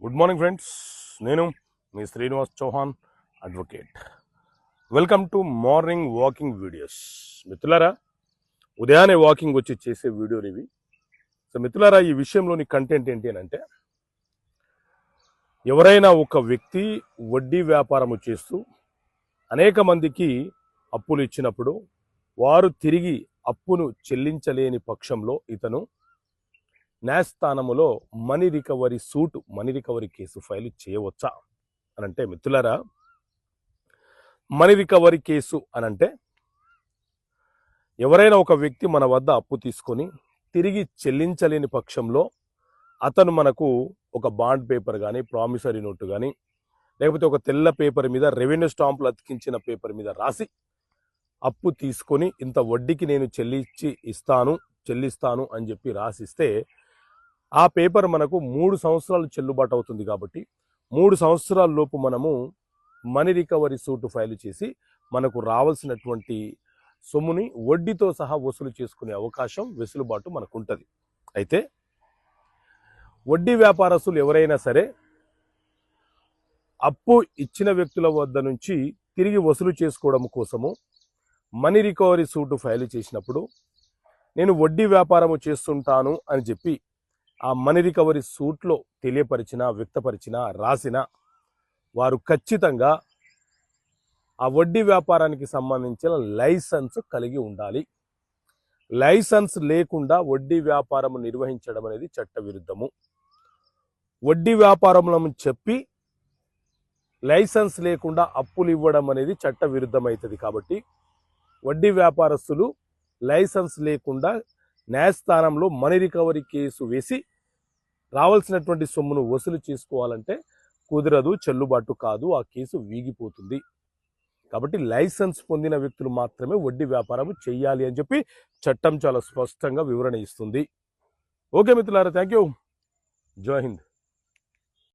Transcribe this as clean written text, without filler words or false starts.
Good morning friends, నేను మీ Srinivas Chauhan advocate. Welcome to morning walking videos. మిత్రులారా, ఉదయాన్నే వాకింగ్ వచ్చి చేసే వీడియోలు ఇవి. సో మిత్రులారా, ఈ విషయంలోని కంటెంట్ ఏంటి అని అంటే, ఎవరైనా ఒక వ్యక్తి వడ్డీ వ్యాపారము చేస్తూ అనేక మందికి అప్పులు ఇచ్చినప్పుడు వారు తిరిగి అప్పును చెల్లించలేని పక్షంలో ఇతను న్యాయస్థానములో మనీ రికవరీ కేసు ఫైల్ చేయవచ్చా అనంటే, మిత్రులారా, మనీ రికవరీ కేసు అనంటే ఎవరైనా ఒక వ్యక్తి మన వద్ద అప్పు తీసుకొని తిరిగి చెల్లించలేని పక్షంలో అతను మనకు ఒక బాండ్ పేపర్ కానీ, ప్రామిసరీ నోటు కానీ, లేకపోతే ఒక తెల్ల పేపర్ మీద రెవెన్యూ స్టాంపులు అతికించిన పేపర్ మీద రాసి అప్పు తీసుకొని ఇంత వడ్డీకి నేను చెల్లిస్తాను అని చెప్పి రాసిస్తే ఆ పేపర్ మనకు 3 సంవత్సరాలు చెల్లుబాటు అవుతుంది. కాబట్టి 3 సంవత్సరాల లోపు మనము మనీ రికవరీ సూట్ ఫైల్ చేసి మనకు రావాల్సినటువంటి సొమ్ముని వడ్డీతో సహా వసూలు చేసుకునే అవకాశం, వెసులుబాటు మనకు ఉంటుంది. అయితే వడ్డీ వ్యాపారస్తులు ఎవరైనా సరే అప్పు ఇచ్చిన వ్యక్తుల వద్ద నుంచి తిరిగి వసూలు చేసుకోవడం కోసము మనీ రికవరీ సూట్ ఫైల్ చేసినప్పుడు, నేను వడ్డీ వ్యాపారము చేస్తుంటాను అని చెప్పి ఆ మనీ రికవరీ సూట్లో వ్యక్తపరిచిన, రాసిన వారు ఖచ్చితంగా ఆ వడ్డీ వ్యాపారానికి సంబంధించిన లైసెన్స్ కలిగి ఉండాలి. లైసెన్స్ లేకుండా వడ్డీ వ్యాపారం నిర్వహించడం అనేది చట్ట విరుద్ధము. వడ్డీ వ్యాపారంలో చెప్పి లైసెన్స్ లేకుండా అప్పులు ఇవ్వడం అనేది చట్ట విరుద్ధమవుతుంది. కాబట్టి వడ్డీ వ్యాపారస్తులు లైసెన్స్ లేకుండా న్యాయస్థానంలో మనీ రికవరీ కేసు వేసి రావాల్సినటువంటి సొమ్మును వసూలు చేసుకోవాలంటే కుదరదు, చెల్లుబాటు కాదు, ఆ కేసు వీగిపోతుంది. కాబట్టి లైసెన్స్ పొందిన వ్యక్తులు మాత్రమే వడ్డీ వ్యాపారం చేయాలి అని చెప్పి చట్టం చాలా స్పష్టంగా వివరణ ఇస్తుంది. ఓకే మిత్రులారా, థ్యాంక్ యూ. జై హింద్.